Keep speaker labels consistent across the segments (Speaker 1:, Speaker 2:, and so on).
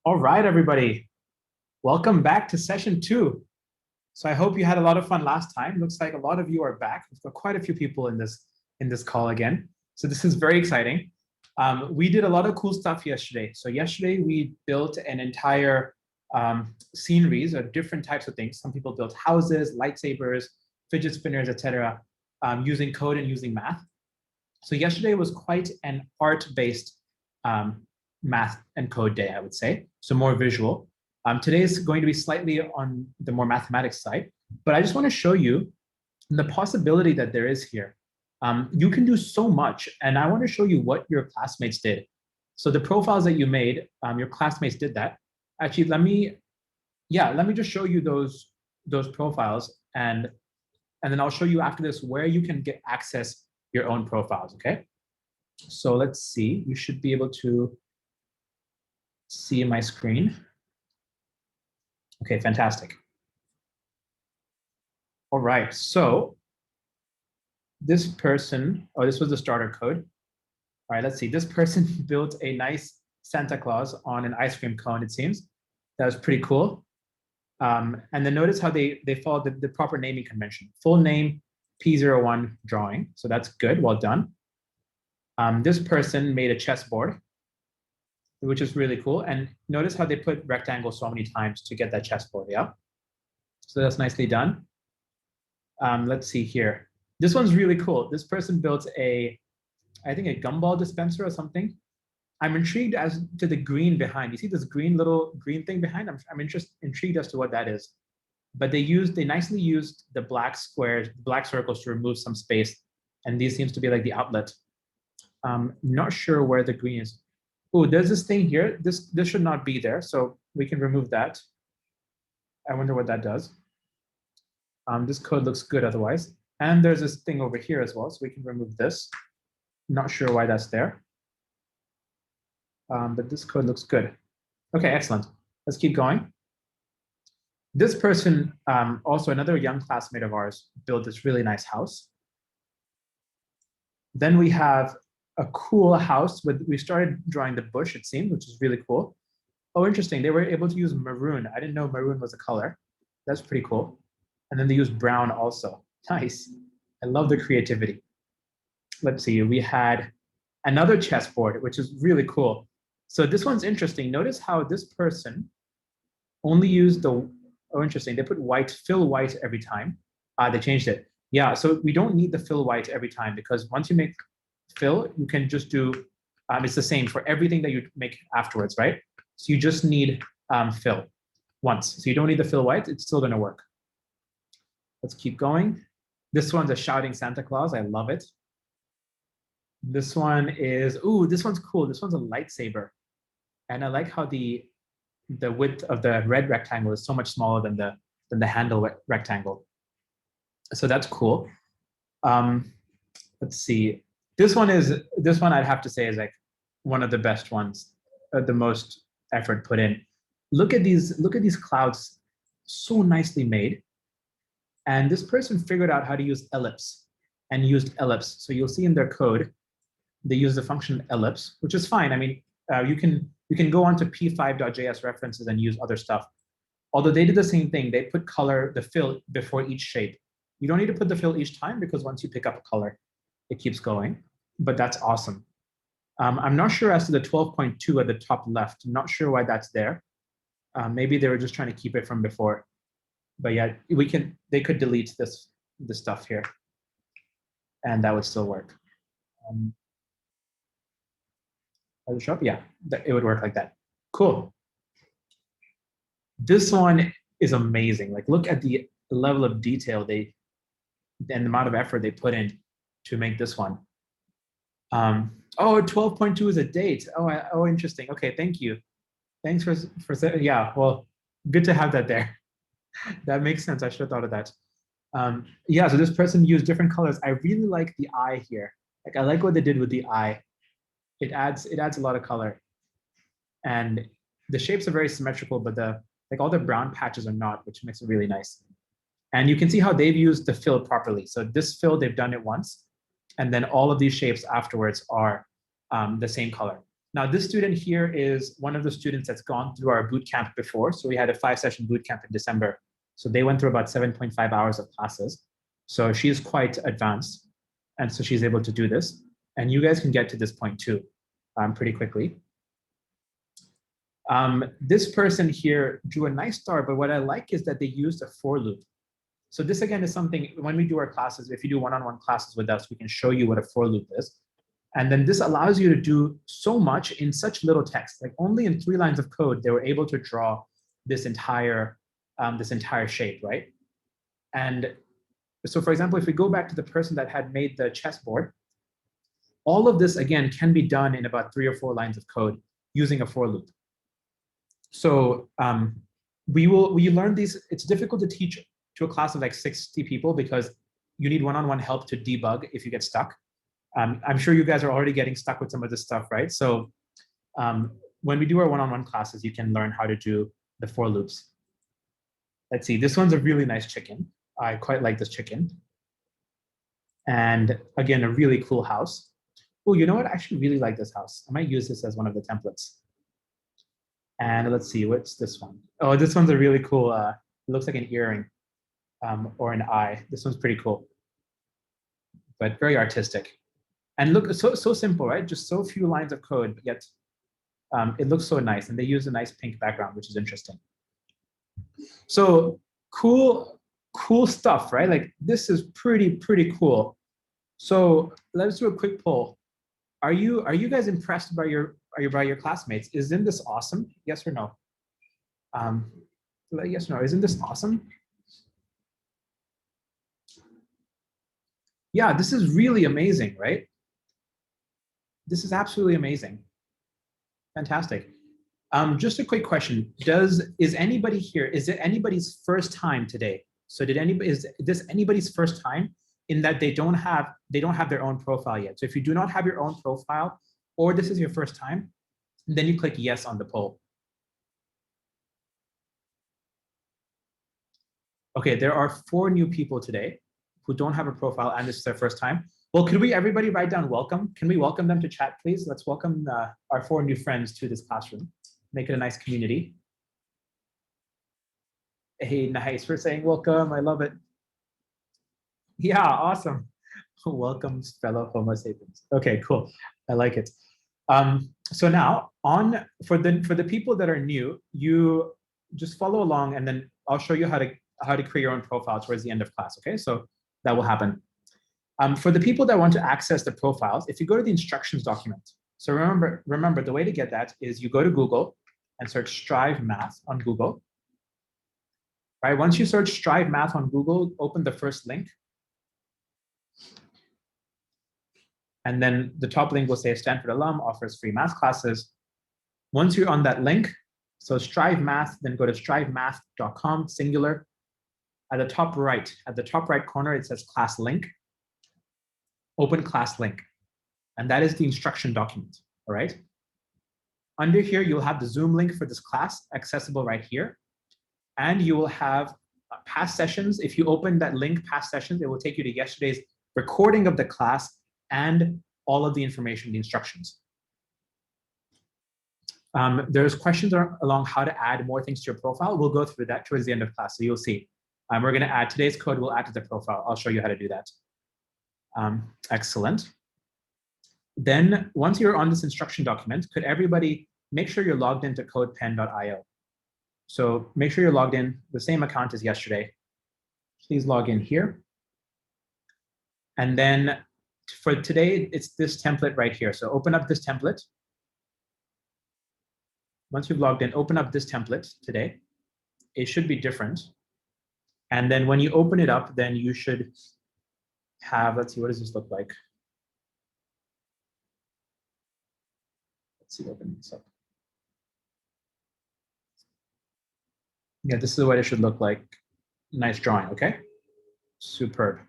Speaker 1: All right, everybody. Welcome back to session 2. So I hope you had a lot of fun last time. Looks like a lot of you are back. We've got quite a few people in this call again. So this is very exciting. We did a lot of cool stuff yesterday. So yesterday we built an entire sceneries of different types of things. Some people built houses, lightsabers, fidget spinners, etc., using code and using math. So yesterday was quite an art-based math and code day, I would say. So more visual. Today is going to be slightly on the more mathematics side, but I just want to show you the possibility that there is here. You can do so much, and I want to show you what your classmates did. So the profiles that you made, your classmates did that. Actually, let me just show you those profiles, and then I'll show you after this where you can get access your own profiles. Okay. So let's see. You should be able to see my screen. Okay, fantastic. All right, so this person, this was the starter code. All right, let's see. This person built a nice Santa Claus on an ice cream cone, it seems. That was pretty cool. And then notice how they followed the proper naming convention. Full name, P01 drawing. So that's good, well done. This person made a chessboard, which is really cool. And notice how they put rectangles so many times to get that chessboard, yeah? So that's nicely done. Let's see here. This one's really cool. This person built I think a gumball dispenser or something. I'm intrigued as to the green behind. You see this little green thing behind? I'm intrigued as to what that is. But they nicely used the black squares, black circles to remove some space. And these seems to be like the outlet. Not sure where the green is. Oh, there's this thing here. This should not be there, so we can remove that. I wonder what that does. This code looks good otherwise. And there's this thing over here as well, so we can remove this. Not sure why that's there. But this code looks good. Okay, excellent. Let's keep going. This person, also another young classmate of ours, built this really nice house. Then we have a cool house we started drawing the bush, it seemed, which is really cool. Oh, interesting. They were able to use maroon. I didn't know maroon was a color. That's pretty cool. And then they used brown also. Nice. I love the creativity. Let's see. We had another chessboard, which is really cool. So this one's interesting. Notice how this person only used interesting. They put fill white every time. They changed it. Yeah, so we don't need the fill white every time because once you make fill, you can just do, it's the same for everything that you make afterwards, right? So you just need fill once. So you don't need the fill white, it's still gonna work. Let's keep going. This one's a shouting Santa Claus, I love it. This one is, this one's cool. This one's a lightsaber. And I like how the width of the red rectangle is so much smaller than the handle rectangle. So that's cool. Let's see. This one I'd have to say is like one of the best ones, the most effort put in. Look at these clouds, so nicely made. And this person figured out how to use ellipse and used ellipse. So you'll see in their code, they use the function ellipse, which is fine. I mean, you can go on to p5.js references and use other stuff. Although they did the same thing, they put the fill before each shape. You don't need to put the fill each time because once you pick up a color, it keeps going, but that's awesome. I'm not sure as to the 12.2 at the top left. I'm not sure why that's there. Maybe they were just trying to keep it from before. But yeah, they could delete this stuff here and that would still work. Does it show up? Yeah, it would work like that. Cool. This one is amazing. Like, look at the level of detail and the amount of effort they put in to make this one. 12.2 is a date. Oh, interesting. Okay, thank you. Thanks for yeah. Well, good to have that there. That makes sense. I should have thought of that. Yeah. So this person used different colors. I really like the eye here. Like, I like what they did with the eye. It adds a lot of color, and the shapes are very symmetrical, but all the brown patches are not, which makes it really nice. And you can see how they've used the fill properly. So this fill, they've done it once, and then all of these shapes afterwards are the same color. Now, this student here is one of the students that's gone through our boot camp before. So we had a 5-session boot camp in December. So they went through about 7.5 hours of classes. So she's quite advanced. And so she's able to do this. And you guys can get to this point too, pretty quickly. This person here drew a nice star, but what I like is that they used a for loop. So this again is something, when we do our classes, if you do one-on-one classes with us, we can show you what a for loop is. And then this allows you to do so much in such little text. Like only in 3 lines of code, they were able to draw this entire shape, right? And so for example, if we go back to the person that had made the chessboard, all of this again can be done in about 3 or 4 lines of code using a for loop. So we learn these. It's difficult to teach to a class of like 60 people because you need one-on-one help to debug if you get stuck. I'm sure you guys are already getting stuck with some of this stuff, right? So when we do our one-on-one classes, you can learn how to do the for loops. Let's see, this one's a really nice chicken. I quite like this chicken. And again, a really cool house. Oh, you know what? I actually really like this house. I might use this as one of the templates. And let's see, what's this one? Oh, this one's a really cool, it looks like an earring or an eye. This one's pretty cool, but very artistic. And look, so simple, right? Just so few lines of code, but yet it looks so nice. And they use a nice pink background, which is interesting. So cool stuff, right? Like this is pretty cool. So let's do a quick poll. Are you guys impressed by your classmates? Isn't this awesome? Yes or no? Yes or no? Isn't this awesome? Yeah, this is really amazing, right? This is absolutely amazing. Fantastic. Just a quick question. Is anybody here, is it anybody's first time today? So is this anybody's first time in that they don't have their own profile yet? So if you do not have your own profile, or this is your first time, then you click yes on the poll. Okay, there are 4 new people today who don't have a profile and this is their first time. Well, could we everybody write down welcome? Can we welcome them to chat, please? Let's welcome our 4 new friends to this classroom. Make it a nice community. Hey, nice for saying welcome. I love it. Yeah, awesome. Welcome, fellow Homo sapiens. Okay, cool. I like it. So now for the people that are new, you just follow along and then I'll show you how to create your own profile towards the end of class. Okay, so that will happen. For the people that want to access the profiles, if you go to the instructions document, so remember the way to get that is you go to Google and search Strive Math on Google. Right, once you search Strive Math on Google, open the first link. And then the top link will say Stanford alum offers free math classes. Once you're on that link, so Strive Math, then go to strivemath.com, singular. At the top right corner, it says class link. Open class link. And that is the instruction document, all right? Under here, you'll have the Zoom link for this class accessible right here. And you will have past sessions. If you open that link, past sessions, it will take you to yesterday's recording of the class and all of the information, the instructions. There's questions along how to add more things to your profile. We'll go through that towards the end of class, so you'll see. We're going to add today's code, we'll add to the profile. I'll show you how to do that. Excellent. Then once you're on this instruction document, could everybody make sure you're logged into codepen.io? So make sure you're logged in, the same account as yesterday. Please log in here. And then for today, it's this template right here. So open up this template. Once you've logged in, open up this template today. It should be different. And then when you open it up, then you should have, let's see, what does this look like? Let's see, open this up. Yeah, this is what it should look like. Nice drawing, okay? Superb.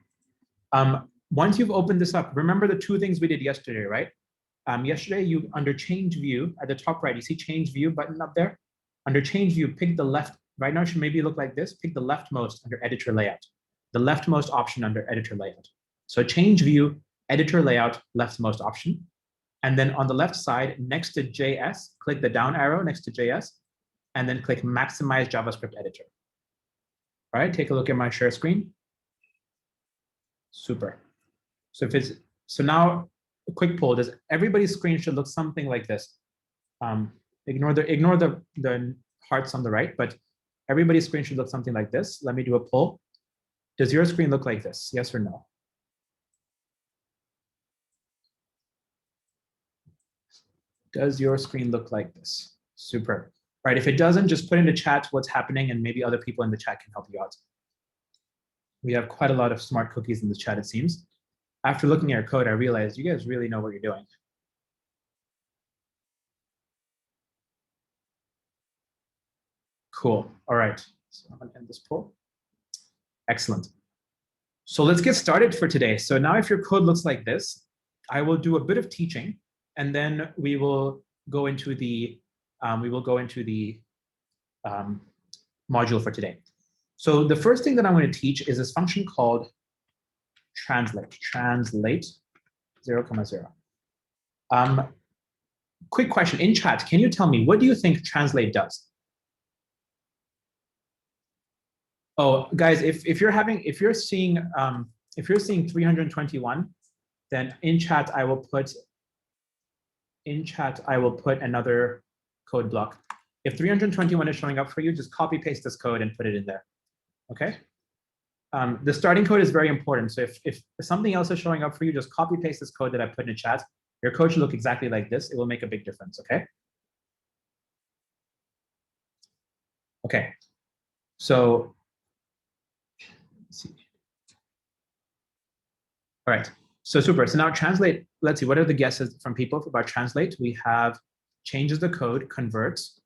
Speaker 1: Once you've opened this up, remember the 2 things we did yesterday, right? Yesterday, under change view, at the top right, you see change view button up there? Under change view, pick the left, right now it should maybe look like this, pick the leftmost under editor layout. The leftmost option under editor layout. So change view, editor layout, leftmost option. And then on the left side, next to JS, click the down arrow next to JS, and then click Maximize JavaScript Editor. All right, take a look at my share screen. Super. So now a quick poll. Does everybody's screen should look something like this? Ignore the hearts on the right, but everybody's screen should look something like this. Let me do a poll. Does your screen look like this? Yes or no? Does your screen look like this? Super. All right, if it doesn't, just put in the chat what's happening and maybe other people in the chat can help you out. We have quite a lot of smart cookies in the chat, it seems. After looking at your code, I realized you guys really know what you're doing. Cool. All right. So I'm going to end this poll. Excellent. So let's get started for today. So now if your code looks like this, I will do a bit of teaching, and then we will go into the module for today. So the first thing that I'm going to teach is this function called translate. Translate 0,0. Quick question in chat. Can you tell me, what do you think translate does? Oh, guys, if you're seeing 321, then in chat I will put another code block. If 321 is showing up for you, just copy paste this code and put it in there. Okay. The starting code is very important. So if something else is showing up for you, just copy paste this code that I put in the chat. Your code should look exactly like this. It will make a big difference. Okay. Okay. So let's see. All right. So super. So now translate. Let's see. What are the guesses from people about translate? We have changes the code, converts.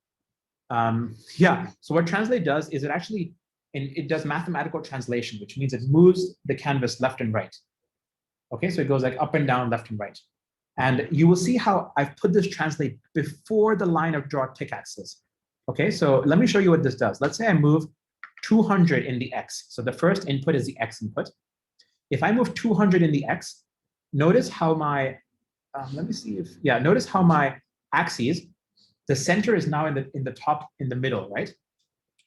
Speaker 1: Yeah. So what translate does is it does mathematical translation, which means it moves the canvas left and right. Okay. So it goes like up and down, left and right. And you will see how I've put this translate before the line of draw tick axis. Okay. So let me show you what this does. Let's say I move 200 in the X. So the first input is the X input. If I move 200 in the X, notice how my, notice how my axes, the center is now in the top, in the middle, right?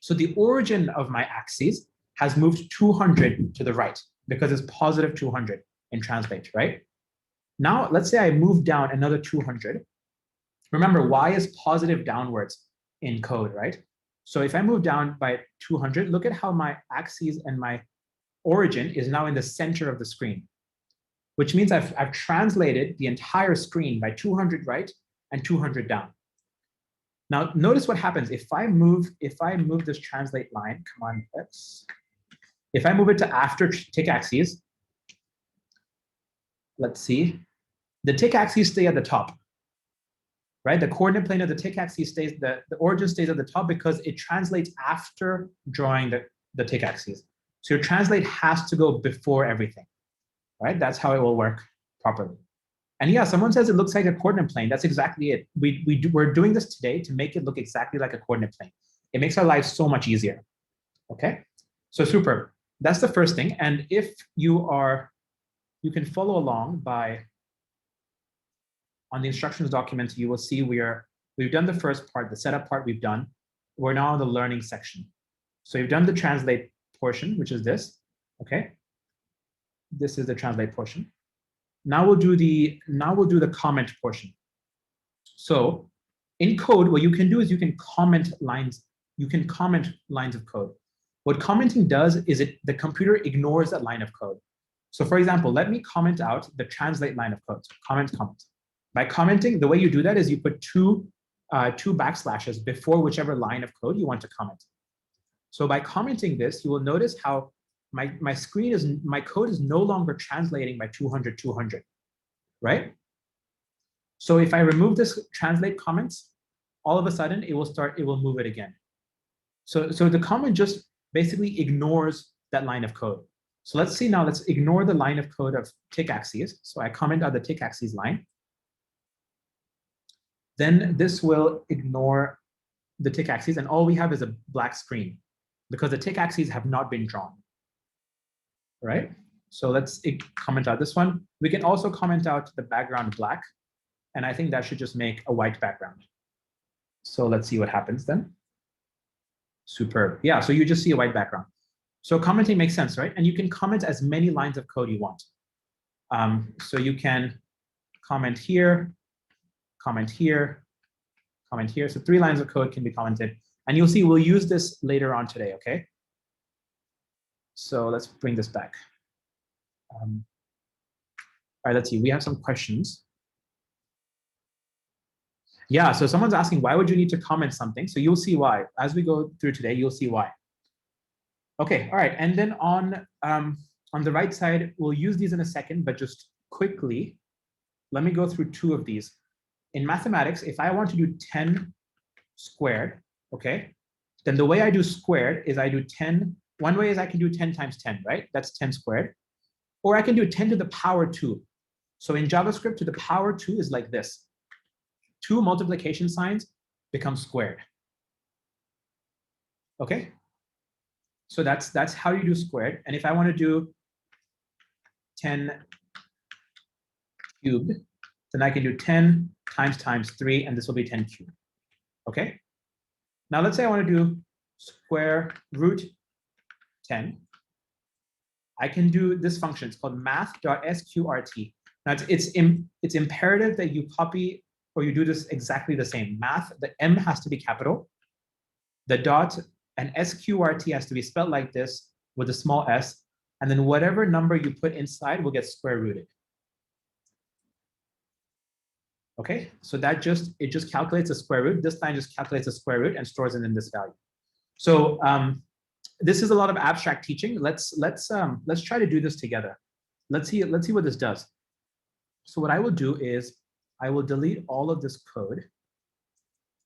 Speaker 1: So the origin of my axis has moved 200 to the right because it's positive 200 in translate, right? Now, let's say I move down another 200. Remember, Y is positive downwards in code, right? So if I move down by 200, look at how my axes and my origin is now in the center of the screen, which means I've translated the entire screen by 200 right and 200 down. Now, notice what happens if I move this translate line, Command X, if I move it to after tick axes, let's see, the tick axes stay at the top, right? The coordinate plane of the tick axis stays, the origin stays at the top because it translates after drawing the tick axis. So your translate has to go before everything, right? That's how it will work properly. And yeah, someone says it looks like a coordinate plane. That's exactly it. We're doing this today to make it look exactly like a coordinate plane. It makes our lives so much easier, okay? So super, that's the first thing. And if you can follow along on the instructions document, you will see we've done the first part, the setup part we've done. We're now in the learning section. So you've done the translate portion, which is this, okay? This is the translate portion. Now we'll do the comment portion. So in code, what you can do is you can comment lines of code. What commenting does is the computer ignores that line of code. So for example, let me comment out the translate line of code. So comment. By commenting, the way you do that is you put two backslashes before whichever line of code you want to comment. So by commenting this, you will notice how my code is no longer translating by 200, right? So if I remove this translate comments, all of a sudden it will move it again. So the comment just basically ignores that line of code. So let's see now, let's ignore the line of code of tick axes. So I comment out the tick axes line. Then this will ignore the tick axes, and all we have is a black screen because the tick axes have not been drawn, right? So let's comment out this one. We can also comment out the background black. And I think that should just make a white background. So let's see what happens then. Superb. Yeah, so you just see a white background. So commenting makes sense, right? And you can comment as many lines of code you want. So you can comment here, comment here, comment here. So 3 lines of code can be commented. And you'll see we'll use this later on today, okay? So let's bring this back. All right, let's see. We have some questions. Yeah, so someone's asking, why would you need to comment something? So you'll see why. As we go through today, you'll see why. Okay, all right. And then on the right side, we'll use these in a second, but just quickly, let me go through 2 of these. In mathematics, if I want to do 10 squared, okay, then the way I do squared is I do 10. One way is I can do 10 times 10, right? That's 10 squared. Or I can do 10 to the power 2. So in JavaScript, to the power 2 is like this. 2 multiplication signs become squared. Okay? So that's how you do squared. And if I want to do 10 cubed, then I can do 10 times 3, and this will be 10 cubed. Okay? Now let's say I want to do square root 10. I can do this function. It's called math.sqrt. Now it's imperative that you copy or you do this exactly the same. Math, the M has to be capital. The dot and sqrt has to be spelled like this with a small s. And then whatever number you put inside will get square rooted. Okay, so that it just calculates a square root. This line just calculates a square root and stores it in this value. So this is a lot of abstract teaching. Let's try to do this together. Let's see what this does. So what I will do is I will delete all of this code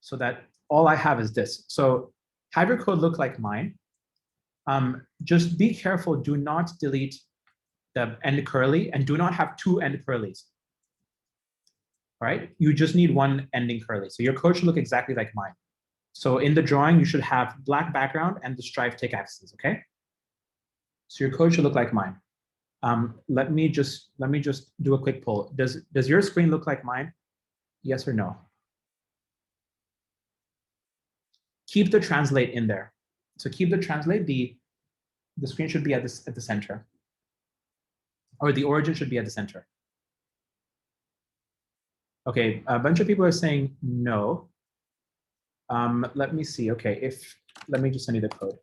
Speaker 1: so that all I have is this. So have your code look like mine. Just be careful. Do not delete the end curly and do not have 2 end curlies. All right, you just need 1 ending curly. So your code should look exactly like mine. So in the drawing, you should have black background and the stripe tick axes, okay? So your code should look like mine. Let me just do a quick poll. Does your screen look like mine? Yes or no? Keep the translate in there. So keep the translate, the screen should be at the center. Or the origin should be at the center. Okay, a bunch of people are saying no. Let me see. Okay, let me just send you the code.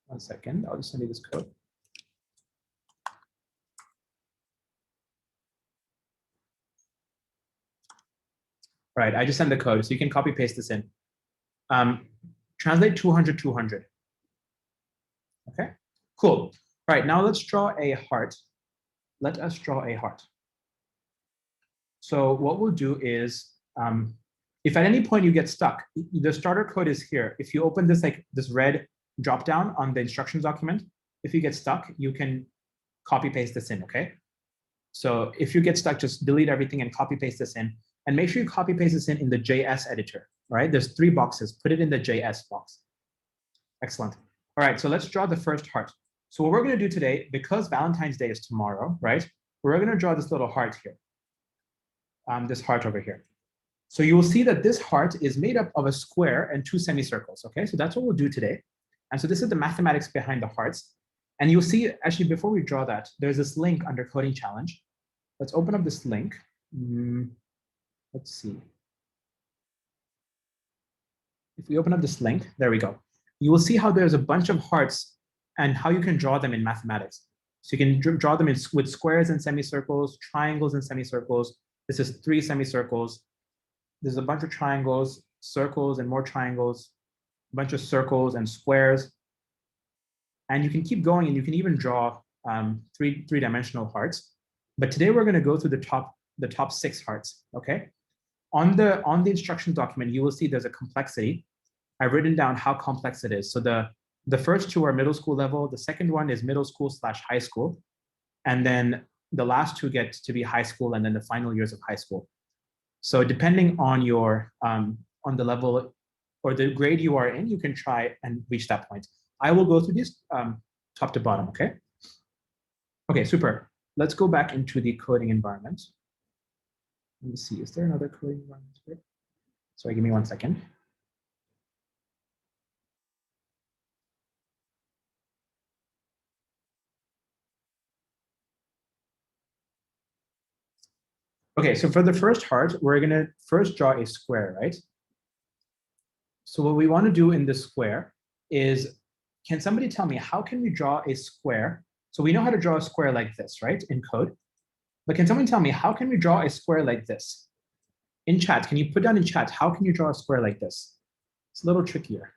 Speaker 1: One second, I'll just send you this code. All right, I just sent the code, so you can copy paste this in. Translate 200, 200. Okay, cool. All right, now let's draw a heart. Let us draw a heart. So what we'll do is, if at any point you get stuck, the starter code is here. If you open this this red dropdown on the instructions document, if you get stuck, you can copy paste this in, okay? So if you get stuck, just delete everything and copy paste this in. And make sure you copy paste this in the JS editor, all right? There's 3 boxes, put it in the JS box. Excellent. All right, so let's draw the first heart. So what we're gonna do today, because Valentine's Day is tomorrow, right? We're gonna draw this little heart here. This heart over here. So you will see that this heart is made up of a square and 2 semicircles, okay? So that's what we'll do today. And so this is the mathematics behind the hearts. And you'll see, actually, before we draw that, there's this link under Coding Challenge. Let's open up this link. Let's see. If we open up this link, there we go. You will see how there's a bunch of hearts and how you can draw them in mathematics. So you can draw them with squares and semicircles, triangles and semicircles. This is 3 semicircles. There's a bunch of triangles, circles and more triangles, a bunch of circles and squares. And you can keep going and you can even draw three-dimensional hearts. But today we're going to go through the top 6 hearts, okay? On the instructions document, you will see there's a complexity. I've written down how complex it is. So the first 2 are middle school level. The second one is middle school / high school. And then the last 2 get to be high school and then the final years of high school. So depending on your on the level or the grade you are in, you can try and reach that point. I will go through these top to bottom, okay? Okay, super. Let's go back into the coding environment. Let me see, is there another coding environment here? Sorry, give me 1 second. Okay, so for the first part, we're gonna first draw a square, right? So what we want to do in this square is, can somebody tell me how can we draw a square? So we know how to draw a square like this, right, in code. But can someone tell me how can we draw a square like this? In chat, can you put down in chat, how can you draw a square like this? It's a little trickier.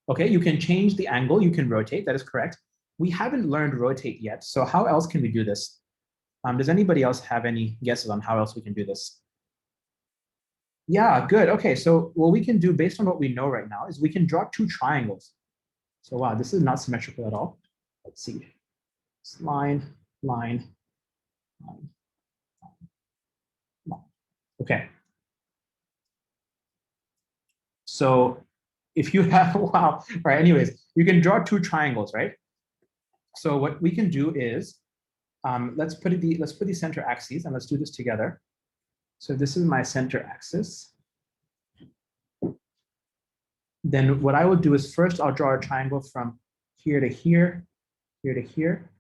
Speaker 1: Okay, you can change the angle, you can rotate, that is correct. We haven't learned rotate yet, so how else can we do this? Does anybody else have any guesses on how else we can do this? Yeah, good. Okay, so what we can do based on what we know right now is we can draw two triangles. So wow, this is not symmetrical at all. Let's see. It's line, line, line, line. Okay. So if you have, wow, all right, anyways, you can draw two triangles, right? So what we can do is, let's put the center axes and let's do this together. So this is my center axis. Then what I will do is first I'll draw a triangle from here to here, here to here.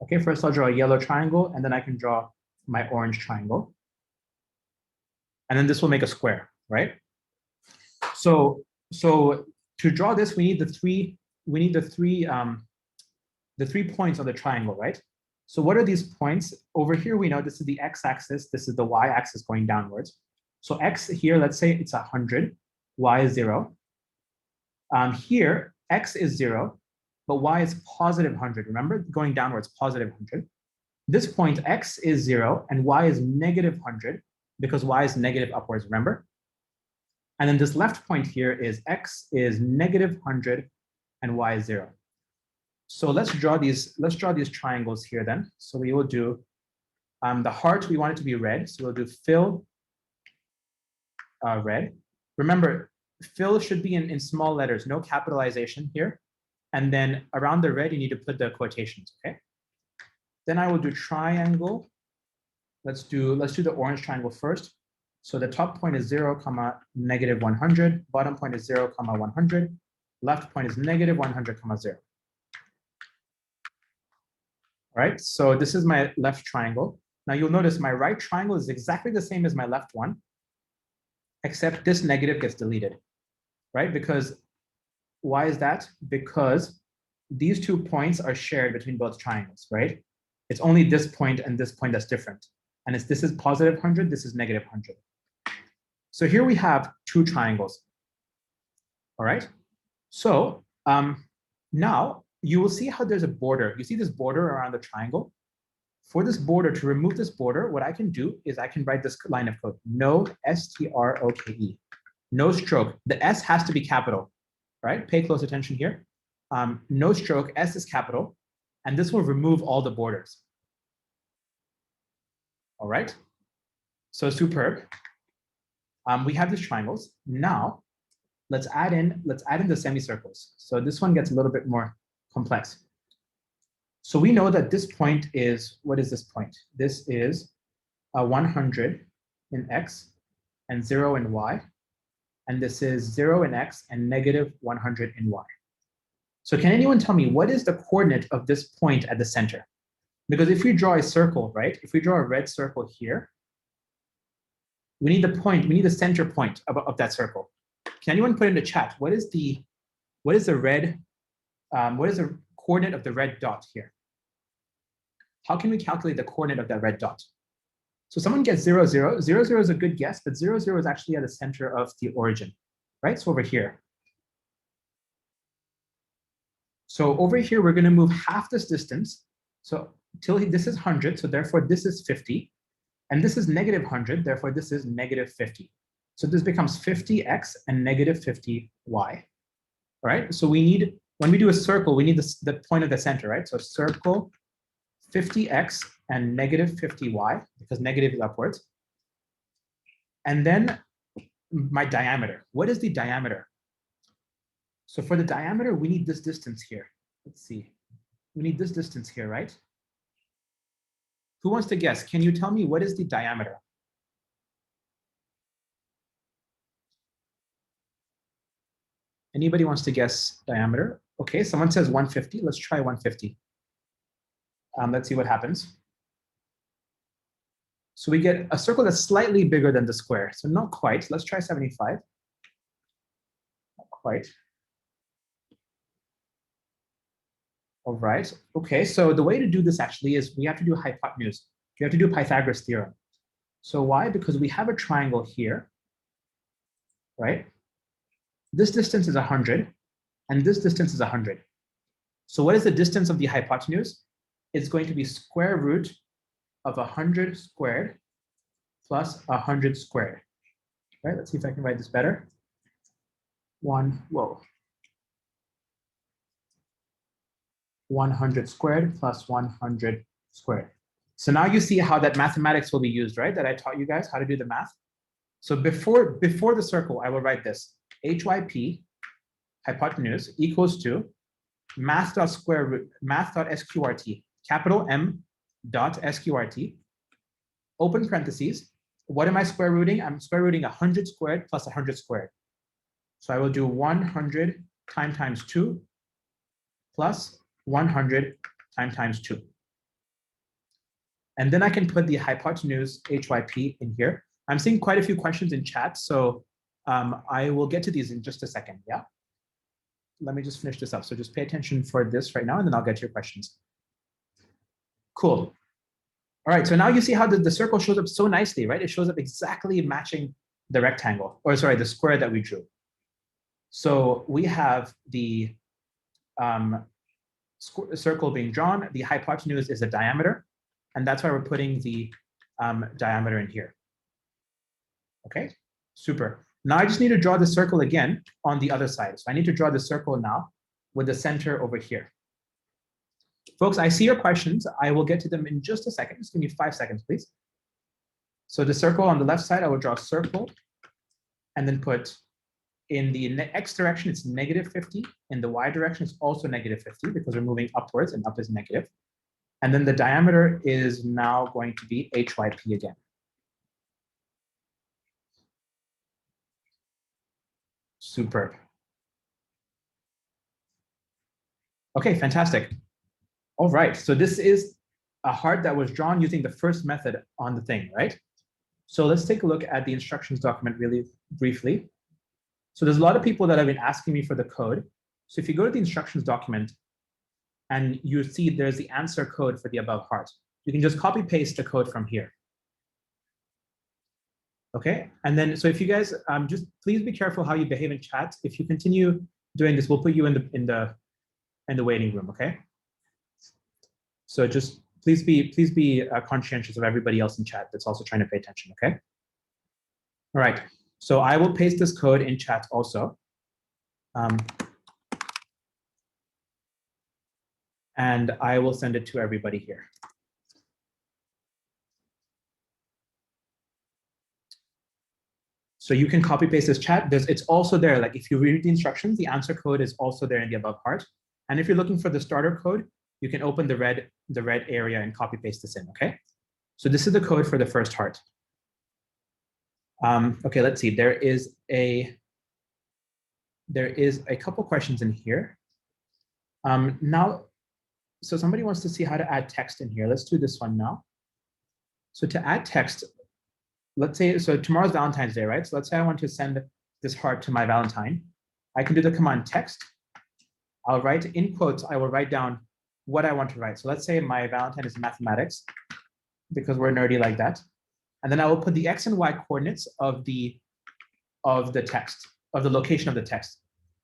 Speaker 1: Okay, first I'll draw a yellow triangle and then I can draw my orange triangle. And then this will make a square, right? So to draw this, we need the three points of the triangle, right? So what are these points? Over here, we know this is the x-axis, this is the y-axis going downwards. So x here, let's say it's 100, y is 0. Here, x is 0, but y is positive 100. Remember, going downwards, positive 100. This point, x is 0, and y is negative 100, because y is negative upwards, remember? And then this left point here is x is negative 100, and y is 0. So let's draw these triangles here then. So we will do the heart, we want it to be red. So we'll do fill red. Remember, fill should be in small letters, no capitalization here. And then around the red, you need to put the quotations, okay? Then I will do triangle. Let's do the orange triangle first. So the top point is 0, negative 100. Bottom point is 0, 100. Left point is negative 100, 0. All right, so this is my left triangle. Now you'll notice my right triangle is exactly the same as my left one, except this negative gets deleted, right? Because why is that? Because these 2 points are shared between both triangles, right? It's only this point and this point that's different. And this is positive 100, this is negative 100. So here we have 2 triangles, all right? So now you will see how there's a border. You see this border around the triangle? For this border, to remove this border, what I can do is I can write this line of code. No S-T-R-O-K-E. No stroke. The S has to be capital, right? Pay close attention here. No stroke, S is capital, and this will remove all the borders. All right? So superb. We have these triangles. Now, let's add in the semicircles. So this one gets a little bit more complex. So we know that this point is, what is this point? This is 100 in x and 0 in y. And this is 0 in x and negative 100 in y. So can anyone tell me what is the coordinate of this point at the center? Because if we draw a circle, right? If we draw a red circle here, we need the point, we need the center point of that circle. Can anyone put in the chat, what is the coordinate of the red dot here? How can we calculate the coordinate of that red dot? So someone gets 0, 0. 0, 0 is a good guess, but 0, 0 is actually at the center of the origin, right? So over here. So over here, we're going to move half this distance. So till this is 100, so therefore this is 50. And this is negative 100, therefore this is negative 50. So this becomes 50x and negative 50y. All right, so we need, when we do a circle, we need the point of the center, right? So circle 50x and negative 50y, because negative is upwards. And then my diameter. What is the diameter? So for the diameter, we need this distance here. Let's see. We need this distance here, right? Who wants to guess? Can you tell me what is the diameter? Anybody wants to guess diameter? Okay, someone says 150. Let's try 150. Let's see what happens. So we get a circle that's slightly bigger than the square. So not quite. Let's try 75. Not quite. All right. Okay, so the way to do this actually is we have to do hypotenuse. We have to do Pythagoras theorem. So why? Because we have a triangle here, right? This distance is 100, and this distance is 100. So what is the distance of the hypotenuse? It's going to be square root of 100 squared plus 100 squared. All right, let's see if I can write this better. 100 squared plus 100 squared. So now you see how that mathematics will be used, right? That I taught you guys how to do the math. So before the circle, I will write this. HYP, hypotenuse, equals to math.sqrt, capital M dot SQRT, open parentheses. What am I square rooting? I'm square rooting 100 squared plus 100 squared. So I will do 100 times 2 plus 100 times 2. And then I can put the hypotenuse HYP in here. I'm seeing quite a few questions in chat, so I will get to these in just a second, yeah? Let me just finish this up. So just pay attention for this right now, and then I'll get to your questions. Cool. All right, so now you see how the circle shows up so nicely, right? It shows up exactly matching the rectangle, or sorry, the square that we drew. So we have the circle being drawn. The hypotenuse is the diameter, and that's why we're putting the diameter in here. Okay, super. Now I just need to draw the circle again on the other side. So I need to draw the circle now with the center over here. Folks, I see your questions. I will get to them in just a second. Just give me 5 seconds, please. So the circle on the left side, I will draw a circle and then put in the x direction, it's -50. In the y direction, it's also -50 because we're moving upwards and up is negative. And then the diameter is now going to be HYP again. Superb. Okay, fantastic. All right, so this is a heart that was drawn using the first method on the thing, right? So let's take a look at the instructions document really briefly. So there's a lot of people that have been asking me for the code. So if you go to the instructions document and you see there's the answer code for the above heart, you can just copy paste the code from here. Okay, and then so if you guys just please be careful how you behave in chat. If you continue doing this, we'll put you in the waiting room. Okay. So just please be conscientious of everybody else in chat that's also trying to pay attention. Okay. All right. So I will paste this code in chat also. And I will send it to everybody here. So you can copy paste this chat. It's also there. Like if you read the instructions, the answer code is also there in the above part. And if you're looking for the starter code, you can open the red area and copy paste this in. Okay. So this is the code for the first heart. Okay, let's see. There is a couple questions in here. Now, so somebody wants to see how to add text in here. Let's do this one now. So to add text, let's say, so tomorrow's Valentine's Day, right? So let's say I want to send this heart to my Valentine. I can do the command text. I'll write in quotes, I will write down what I want to write. So let's say my Valentine is mathematics, because we're nerdy like that. And then I will put the X and Y coordinates of the text, of the location of the text.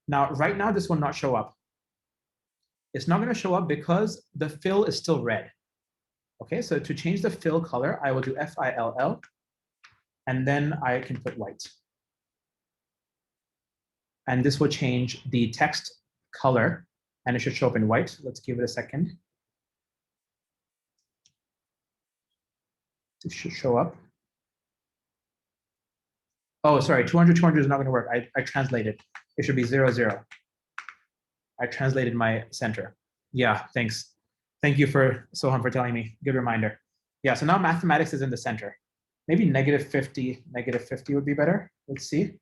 Speaker 1: Now, right now, this will not show up. It's not going to show up because the fill is still red. Okay, so to change the fill color, I will do FILL, and then I can put white. And this will change the text color, and it should show up in white. Let's give it a second. It should show up. Oh, sorry, 200, 200 is not going to work. I translated. It should be 0, 0. I translated my center. Yeah, thanks. Thank you for Soham for telling me. Good reminder. Yeah, so now mathematics is in the center. Maybe -50 would be better. Let's see.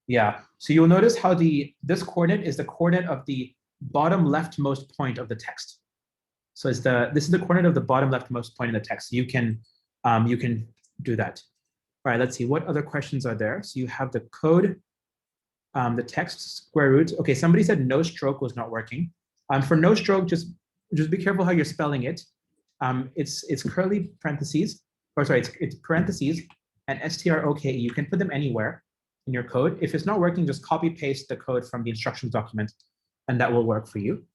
Speaker 1: Yeah, so you'll notice how this coordinate is the coordinate of the bottom leftmost point of the text. So this is the coordinate of the bottom leftmost point in the text. You can do that. All right, let's see what other questions are there. So you have the code, the text, square root. Okay, somebody said no stroke was not working. For no stroke, just be careful how you're spelling it. It's curly parentheses, or sorry, it's parentheses and stroke. You can put them anywhere in your code. If it's not working, just copy paste the code from the instructions document, and that will work for you.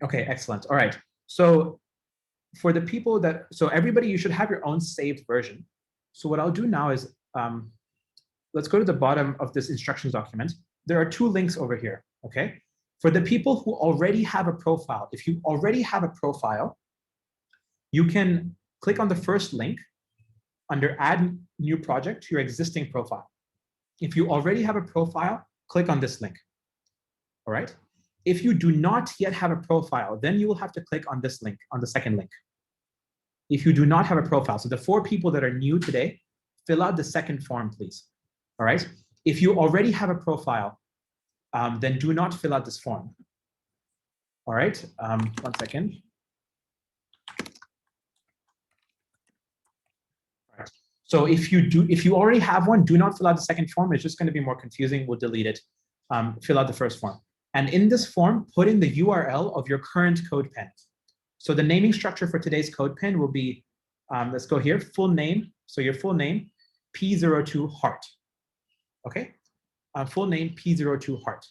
Speaker 1: Okay, excellent. All right. So for the people so everybody, you should have your own saved version. So what I'll do now is, let's go to the bottom of this instructions document. There are 2 links over here, okay? For the people who already have a profile, if you already have a profile, you can click on the first link under Add New Project to your existing profile. If you already have a profile, click on this link, all right? If you do not yet have a profile, then you will have to click on this link, on the second link. If you do not have a profile, so the 4 people that are new today, fill out the second form, please. All right. If you already have a profile, then do not fill out this form. All right. 1 second. All right. So if you already have one, do not fill out the second form. It's just going to be more confusing. We'll delete it. Fill out the first form. And in this form, put in the URL of your current CodePen. So the naming structure for today's CodePen will be, let's go here, full name. So your full name, P02 heart. Okay, full name P02 heart.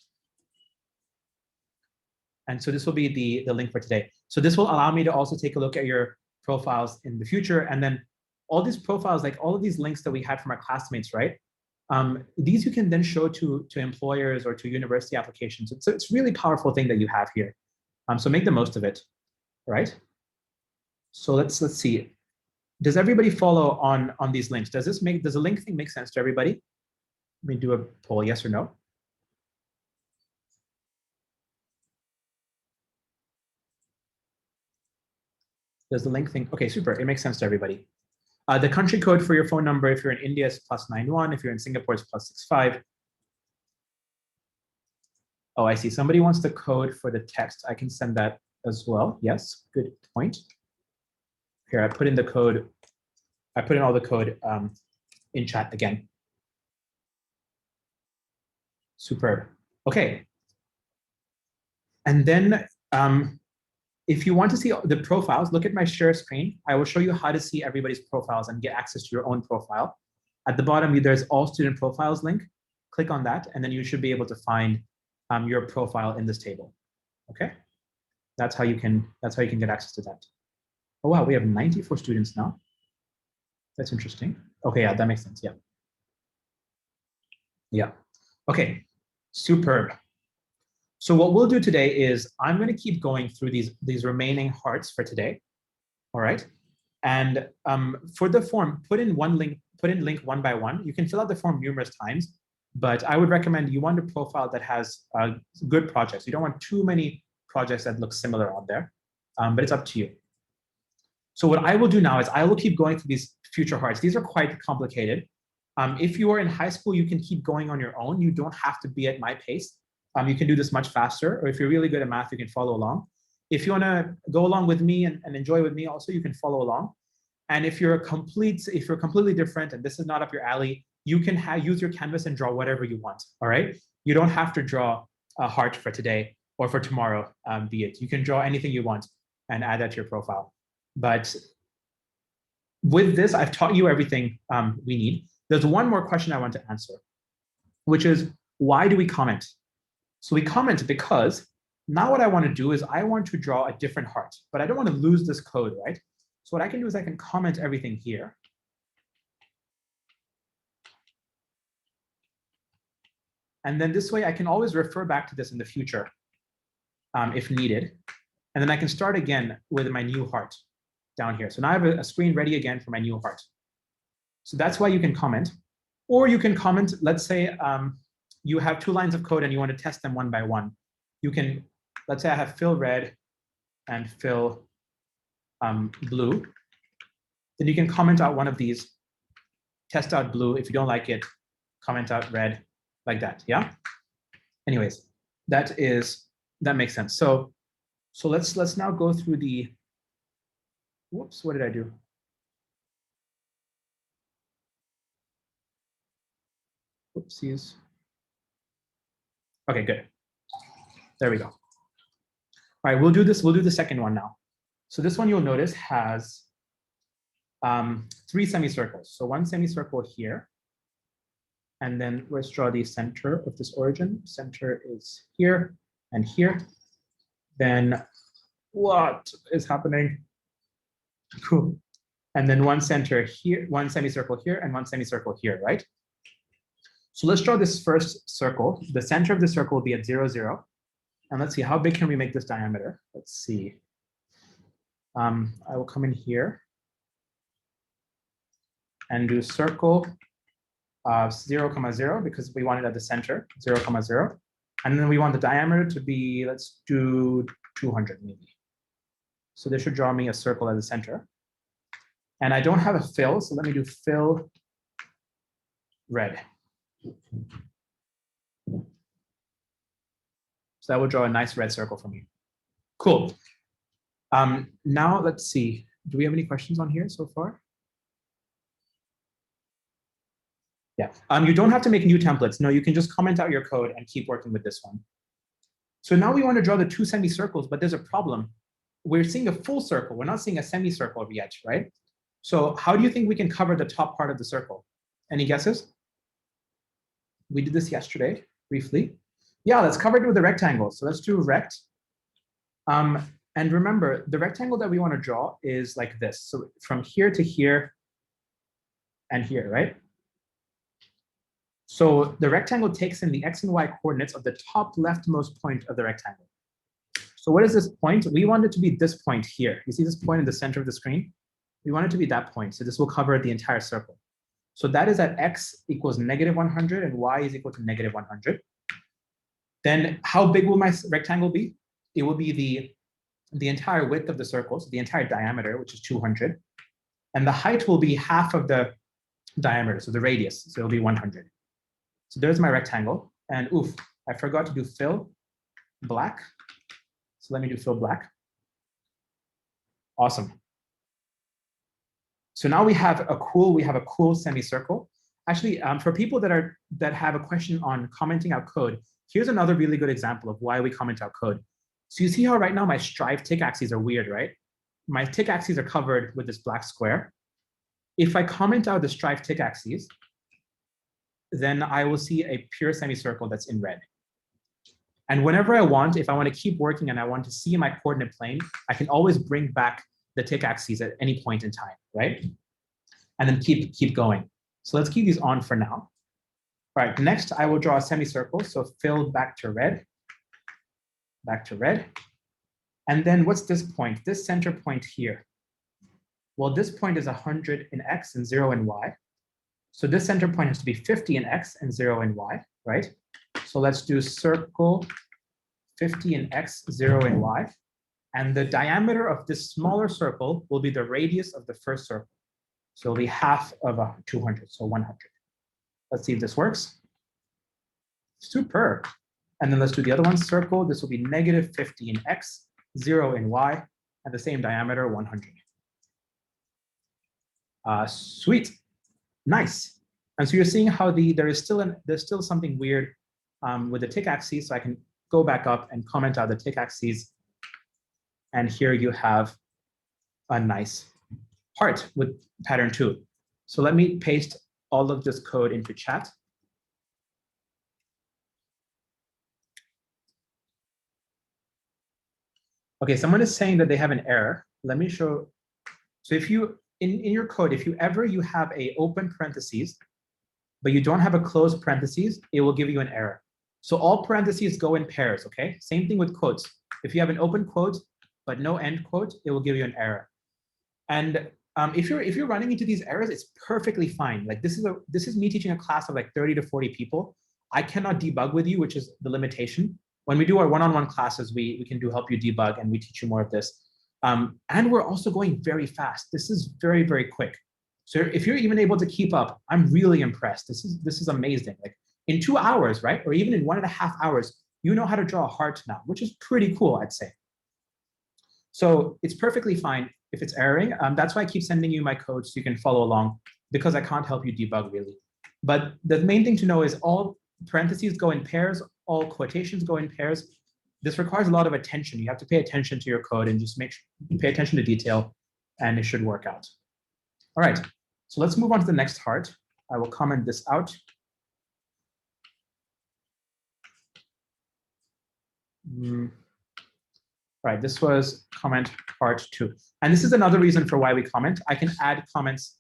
Speaker 1: And so this will be the link for today. So this will allow me to also take a look at your profiles in the future. And then all these profiles, like all of these links that we had from our classmates, right? These you can then show to employers or to university applications. It's a really powerful thing that you have here. So make the most of it, right? So let's see. Does everybody follow on these links? Does the link thing make sense to everybody? Let me do a poll, yes or no. Does the link thing, okay, super, it makes sense to everybody. The country code for your phone number, if you're in India, is +91. If you're in Singapore, it's +65. Oh, I see, somebody wants the code for the text. I can send that as well, yes, good point. Here, I put in the code, I put in all the code in chat again. Superb, okay. And then if you want to see the profiles, look at my share screen. I will show you how to see everybody's profiles and get access to your own profile. At the bottom, there's all student profiles link. Click on that, and then you should be able to find your profile in this table. Okay, that's how you can get access to that. Oh wow, we have 94 students now. That's interesting. Okay, yeah, that makes sense. Yeah. Yeah. Okay, superb. So what we'll do today is I'm going to keep going through these remaining hearts for today. All right. And for the form, put in link one by one. You can fill out the form numerous times, but I would recommend you want a profile that has good projects. You don't want too many projects that look similar on there, but it's up to you. So what I will do now is I will keep going through these future hearts. These are quite complicated. If you are in high school, you can keep going on your own. You don't have to be at my pace. You can do this much faster, or if you're really good at math, you can follow along. If you want to go along with me and enjoy with me also, you can follow along. And if you're completely different and this is not up your alley, you can use your canvas and draw whatever you want, all right? You don't have to draw a heart for today or for tomorrow, be it. You can draw anything you want and add that to your profile. But with this, I've taught you everything we need. There's one more question I want to answer, which is, why do we comment? So we comment because now what I want to do is I want to draw a different heart, but I don't want to lose this code, right? So what I can do is I can comment everything here. And then this way I can always refer back to this in the future if needed. And then I can start again with my new heart down here. So now I have a screen ready again for my new heart. So that's why you can comment. Or you can comment, let's say you have 2 lines of code and you want to test them one by one. You can, let's say I have fill red and fill blue. Then you can comment out one of these, test out blue. If you don't like it, comment out red, like that, yeah? Anyways, that makes sense. So let's now go through the, whoops, what did I do? Whoopsies. Okay, good. There we go. All right, we'll do the second one now. So this one you'll notice has 3 semicircles. So 1 semicircle here. And then let's draw the center of this origin. Center is here and here. Then what is happening? Cool. And then 1 center here, 1 semicircle here, and 1 semicircle here, right? So let's draw this first circle. The center of the circle will be at 0, 0. And let's see, how big can we make this diameter? Let's see. I will come in here and do circle 0, 0, because we want it at the center, 0, 0. And then we want the diameter to be, let's do 200 maybe. So this should draw me a circle at the center. And I don't have a fill, so let me do fill red. So that will draw a nice red circle for me. Cool. Now let's see. Do we have any questions on here so far? Yeah. You don't have to make new templates. No, you can just comment out your code and keep working with this one. So now we want to draw the 2 semicircles, but there's a problem. We're seeing a full circle. We're not seeing a semicircle yet, right? So how do you think we can cover the top part of the circle? Any guesses? We did this yesterday, briefly. Yeah, let's cover it with a rectangle. So let's do rect. And remember, the rectangle that we want to draw is like this. So from here to here and here, right? So the rectangle takes in the x and y coordinates of the top leftmost point of the rectangle. So what is this point? We want it to be this point here. You see this point in the center of the screen? We want it to be that point. So this will cover the entire circle. So that is at x equals -100 and y is equal to -100. Then how big will my rectangle be? It will be the entire width of the circle, so the entire diameter, which is 200. And the height will be half of the diameter, so the radius, so it'll be 100. So there's my rectangle. And oof, I forgot to do fill black. So let me do fill black. Awesome. So now we have a cool semicircle. Actually, for people that have a question on commenting out code, here's another really good example of why we comment out code. So you see how right now my strive tick axes are weird, right? My tick axes are covered with this black square. If I comment out the strive tick axes, then I will see a pure semicircle that's in red. And whenever I want, if I want to keep working and I want to see my coordinate plane, I can always bring back the tick axes at any point in time, right? And then keep going. So let's keep these on for now. All right, next I will draw a semicircle. So fill back to red. And then what's this point? This center point here. Well, this point is 100 in x and 0 in y. So this center point has to be 50 in x and 0 in y, right? So let's do circle 50 in x, 0 in y. And the diameter of this smaller circle will be the radius of the first circle. So it'll be half of 200, so 100. Let's see if this works. Super. And then let's do the other one, circle. This will be -50 in x, 0 in y, and the same diameter, 100. Sweet. Nice. And so you're seeing how there's still something weird with the tick axes. So I can go back up and comment out the tick axes. And here you have a nice heart with pattern 2. So let me paste all of this code into chat. Okay, someone is saying that they have an error. Let me show. So if you, in your code, if you have a open parentheses, but you don't have a closed parentheses, it will give you an error. So all parentheses go in pairs, okay? Same thing with quotes. If you have an open quote but no end quote, it will give you an error. And if you're running into these errors, it's perfectly fine. Like this is me teaching a class of like 30 to 40 people. I cannot debug with you, which is the limitation. When we do our one-on-one classes, we can help you debug and we teach you more of this. And we're also going very fast. This is very, very quick. So if you're even able to keep up, I'm really impressed. This is amazing. Like in 2 hours, right? Or even in 1.5 hours, you know how to draw a heart now, which is pretty cool, I'd say. So it's perfectly fine if it's erroring. That's why I keep sending you my code so you can follow along, because I can't help you debug really. But the main thing to know is all parentheses go in pairs, all quotations go in pairs. This requires a lot of attention. You have to pay attention to your code and just pay attention to detail, and it should work out. All right, so let's move on to the next heart. I will comment this out. Right, this was comment part 2. And this is another reason for why we comment. I can add comments.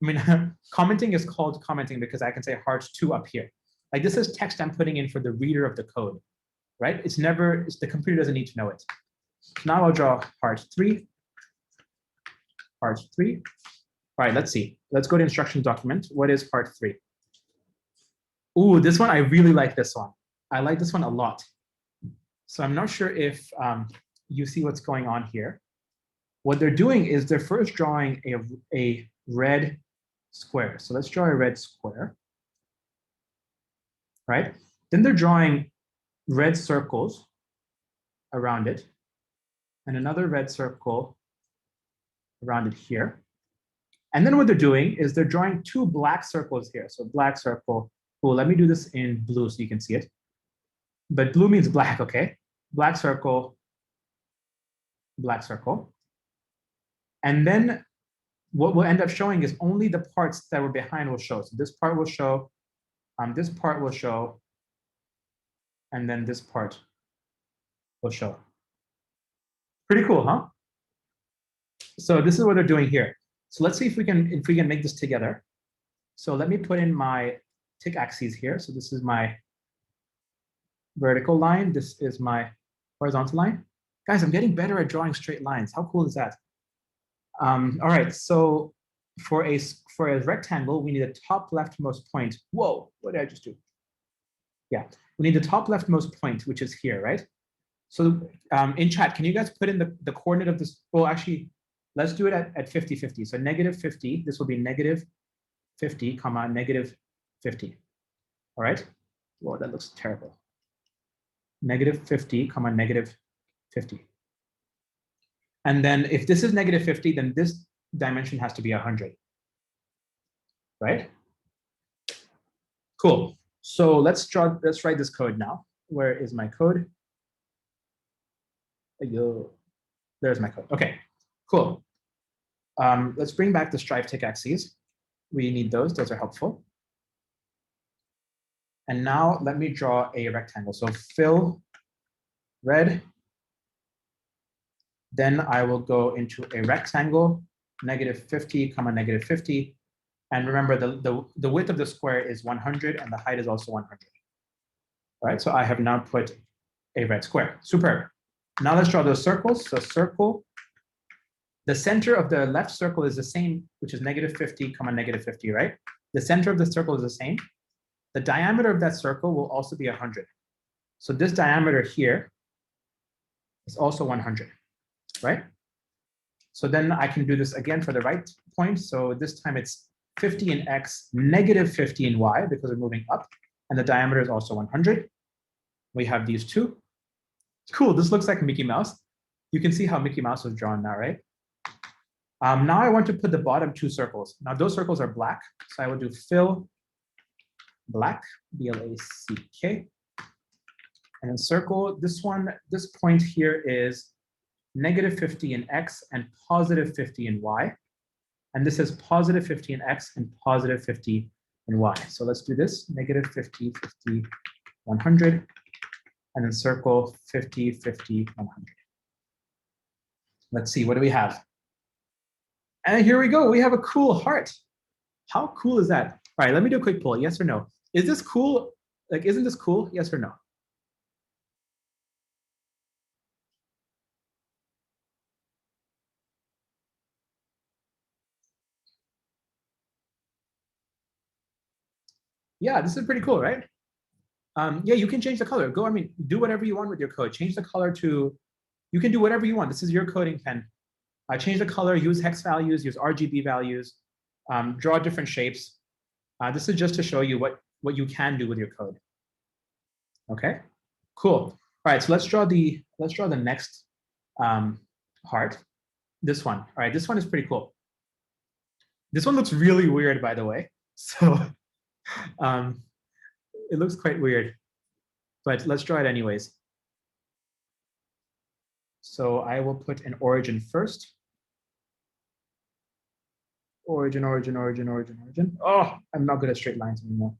Speaker 1: I mean, commenting is called commenting because I can say heart 2 up here. Like this is text I'm putting in for the reader of the code, right? The computer doesn't need to know it. So now I'll draw heart 3. Heart 3. All right, let's see. Let's go to instructions document. What is part 3? Ooh, this one, I really like this one. I like this one a lot. So I'm not sure if you see what's going on here. What they're doing is they're first drawing a red square. So let's draw a red square, right? Then they're drawing red circles around it and another red circle around it here. And then what they're doing is they're drawing 2 black circles here. So black circle, cool, let me do this in blue so you can see it. But blue means black, okay? Black circle, black circle. And then what we'll end up showing is only the parts that were behind will show. So this part will show, this part will show, and then this part will show. Pretty cool, huh? So this is what they're doing here. So let's see if we can make this together. So let me put in my tick axes here. So this is my vertical line. This is my horizontal line. Guys, I'm getting better at drawing straight lines. How cool is that? All right, so for a rectangle, we need a top leftmost point. Whoa, what did I just do? Yeah, we need the top leftmost point, which is here, right? So in chat, can you guys put in the coordinate of this? Well, actually, let's do it at 50-50. So -50, this will be -50, comma, -50. All right? Whoa, that looks terrible. -50, comma, -50. And then if this is -50, then this dimension has to be 100. Right? Cool. So let's write this code now. Where is my code? There's my code. Okay, cool. Let's bring back the strive tick axes. We need those. Those are helpful. And now let me draw a rectangle. So fill red. Then I will go into a rectangle, -50, comma, -50. And remember, the width of the square is 100 and the height is also 100. All right, so I have now put a red square. Superb. Now let's draw those circles. So circle. The center of the left circle is the same, which is -50, comma, -50, right? The center of the circle is the same. The diameter of that circle will also be 100. So this diameter here is also 100, right? So then I can do this again for the right point. So this time it's 50 in x, -50 in y, because we're moving up. And the diameter is also 100. We have these two. Cool, this looks like Mickey Mouse. You can see how Mickey Mouse was drawn now, right? Now I want to put the bottom 2 circles. Now those circles are black. So I will do fill black, B-L-A-C-K. And then circle, this point here is -50 in x and +50 in y. And this is +50 in x and +50 in y. So let's do this, -50, 50, 100. And then circle 50, 50, 100. Let's see, what do we have? And here we go, we have a cool heart. How cool is that? All right, let me do a quick poll, yes or no? Is this cool? Like, isn't this cool? Yes or no? Yeah, this is pretty cool, right? Yeah, you can change the color. Go, I mean, do whatever you want with your code. Change the color to, you can do whatever you want. This is your coding pen. Change the color, use hex values, use RGB values, draw different shapes. This is just to show you what you can do with your code. Okay, cool. All right, so let's draw the next heart. This one. All right, this one is pretty cool. This one looks really weird, by the way. So it looks quite weird, but let's draw it anyways. So I will put an origin first. Origin, origin, origin, origin, origin. Oh, I'm not good at straight lines anymore.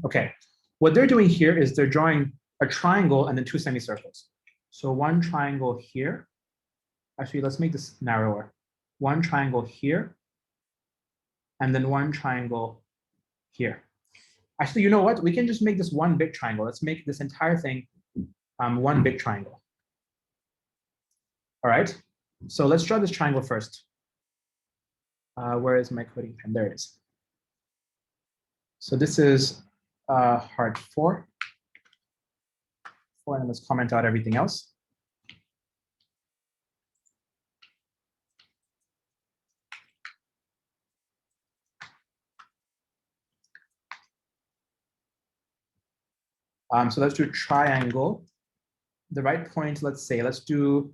Speaker 1: Okay, what they're doing here is they're drawing a triangle and then two semicircles. So one triangle here. Actually, let's make this narrower. One triangle here, and then one triangle here. Actually, you know what? We can just make this one big triangle. Let's make this entire thing one big triangle. All right, so let's draw this triangle first. Where is my coding pen? There it is. So this is heart 4. And let's comment out everything else. So let's do triangle. The right point, let's say, let's do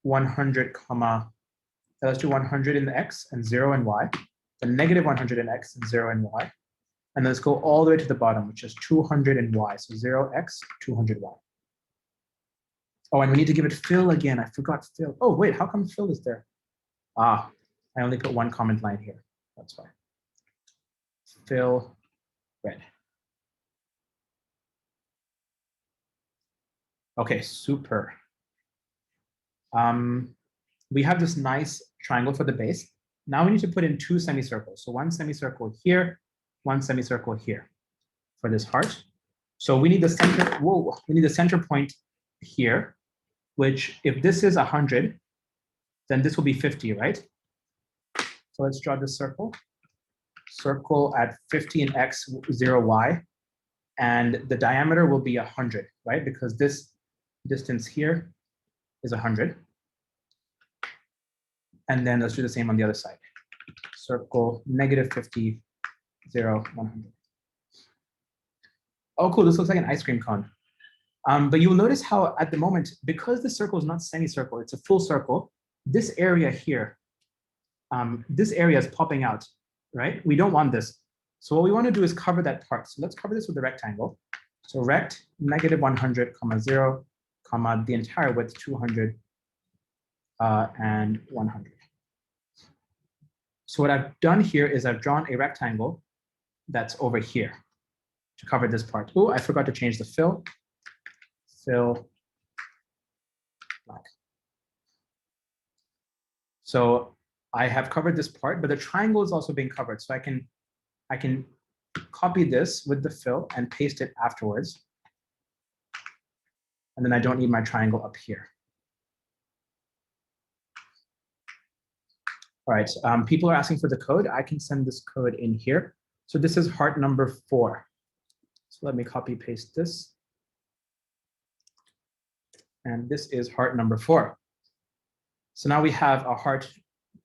Speaker 1: 100 comma, let's do 100 in the x and 0 in y, then negative 100 in x and 0 in y. And let's go all the way to the bottom, which is 200 in y. So 0x, 200y. Oh, and we need to give it fill again. I forgot fill. Oh, wait, how come fill is there? Ah, I only put one comment line here. That's why. Fill red. Okay, super. We have this nice triangle for the base. Now we need to put in two semicircles. So one semicircle here, one semicircle here for this heart. So we need the center, whoa, we need the center point here, which if this is 100, then this will be 50, right? So let's draw this circle. Circle at 50 in x, 0y, and the diameter will be 100, right? Because this distance here is 100. And then let's do the same on the other side. Circle negative 50, 0, 100. Oh, cool, this looks like an ice cream cone. But you'll notice how at the moment, because the circle is not semicircle, it's a full circle, this area here, this area is popping out, right? We don't want this. So what we want to do is cover that part. So let's cover this with a rectangle. So rect negative 100, comma 0, comma the entire width 200 and 100. So what I've done here is I've drawn a rectangle that's over here to cover this part. Oh, I forgot to change the fill. Fill black. So I have covered this part, but the triangle is also being covered. So I can copy this with the fill and paste it afterwards. And then I don't need my triangle up here. All right, people are asking for the code. I can send this code in here. So this is heart number 4. So let me copy paste this. And this is heart number 4. So now we have a heart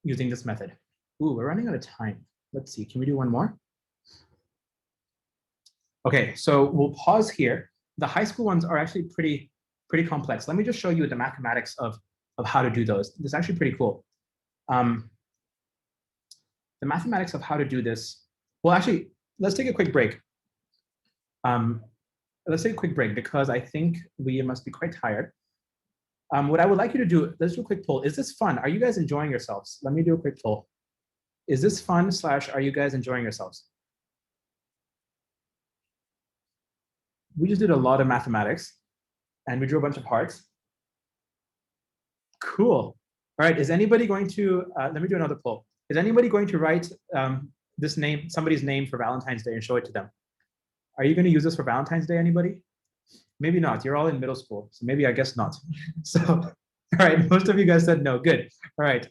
Speaker 1: using this method. Ooh, we're running out of time. Let's see, can we do one more? Okay, so we'll pause here. The high school ones are actually pretty complex. Let me just show you the mathematics of how to do those. This is actually pretty cool. The mathematics of how to do this. Well, actually, let's take a quick break. Let's take a quick break because I think we must be quite tired. What I would like you to do, let's do a quick poll. Is this fun? Are you guys enjoying yourselves? Let me do a quick poll. Is this fun / are you guys enjoying yourselves? We just did a lot of mathematics and we drew a bunch of hearts. Cool. All right, is anybody going to, let me do another poll. Is anybody going to write this name, somebody's name for Valentine's Day and show it to them? Are you going to use this for Valentine's Day, anybody? Maybe not, you're all in middle school, so maybe I guess not. So, all right, most of you guys said no, good. All right,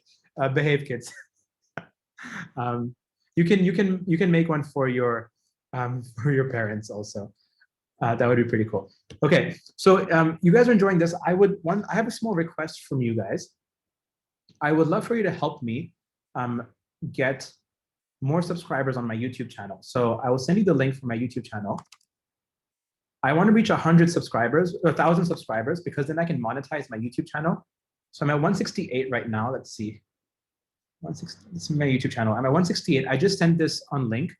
Speaker 1: behave kids. All You can make one for your parents also. That would be pretty cool. Okay, so you guys are enjoying this. I have a small request from you guys. I would love for you to help me get more subscribers on my YouTube channel. So I will send you the link for my YouTube channel. I want to reach 100 subscribers, 1,000 subscribers, because then I can monetize my YouTube channel. So I'm at 168 right now. Let's see. 160, this is my YouTube channel. I'm at 168. I just sent this on link.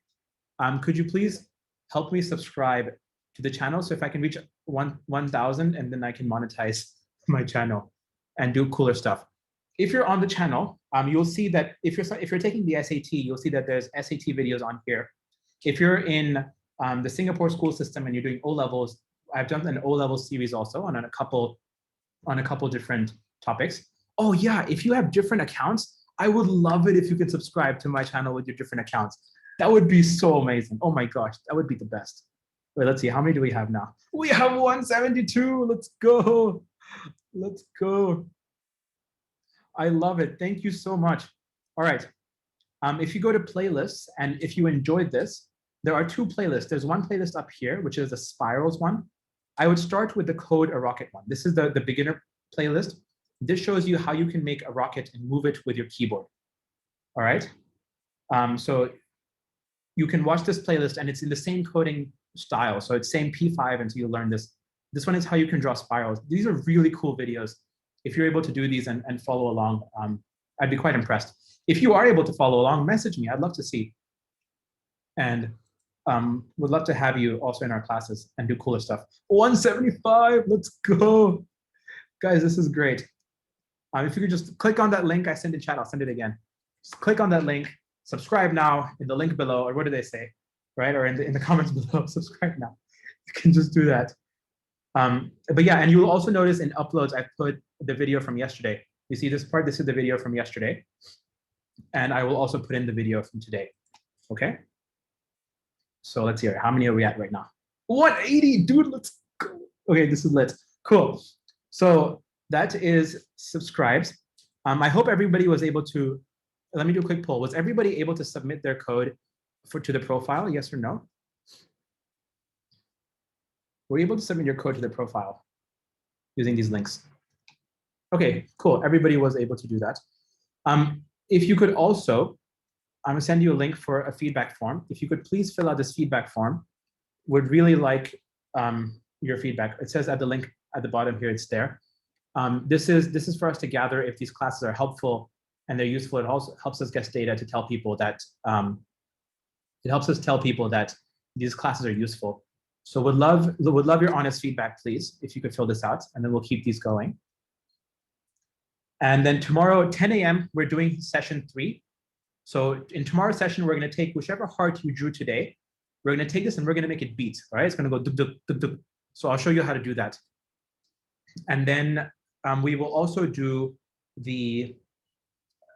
Speaker 1: Could you please help me subscribe to the channel? So if I can reach 1,000, and then I can monetize my channel and do cooler stuff. If you're on the channel, you'll see that if you're taking the SAT, you'll see that there's SAT videos on here. If you're in the Singapore school system and you're doing O-levels, I've done an O-level series also on a couple different topics. Oh yeah, if you have different accounts, I would love it if you could subscribe to my channel with your different accounts. That would be so amazing. Oh my gosh, that would be the best. Wait, let's see, how many do we have now? We have 172, let's go. Let's go. I love it, thank you so much. All right, if you go to playlists, and if you enjoyed this, there are two playlists. There's one playlist up here, which is the spirals one. I would start with the code a rocket one. This is the beginner playlist. This shows you how you can make a rocket and move it with your keyboard. All right. So you can watch this playlist, and it's in the same coding style. So it's same P5 until you learn this. This one is how you can draw spirals. These are really cool videos. If you're able to do these and follow along, I'd be quite impressed. If you are able to follow along, message me. I'd love to see. And would love to have you also in our classes and do cooler stuff. 175, let's go. Guys, this is great. If you could just click on that link I sent in chat, I'll send it again. Just click on that link, subscribe now in the link below, or what do they say, right? Or in the comments below, subscribe now. You can just do that. But yeah, and you will also notice in uploads, I put the video from yesterday. You see this part? This is the video from yesterday. And I will also put in the video from today, okay? So let's hear it. How many are we at right now? 180, dude, let's go. Okay, this is lit, cool. So that is subscribes. I hope everybody was able to, let me do a quick poll. Was everybody able to submit their code to the profile, yes or no? Were you able to submit your code to the profile using these links? Okay, cool, everybody was able to do that. If you could also, I'm gonna send you a link for a feedback form. If you could please fill out this feedback form, would really like your feedback. It says at the link at the bottom here, it's there. This is for us to gather if these classes are helpful and they're useful. It also helps us get data to tell people that, these classes are useful. So would love your honest feedback, please, if you could fill this out, and then we'll keep these going. And then tomorrow, 10 a.m., we're doing session 3. So in tomorrow's session, we're gonna take whichever heart you drew today, we're gonna take this and we're gonna make it beat, all right? It's gonna go duk, duk, duk, duk. So I'll show you how to do that. And then we will also do the,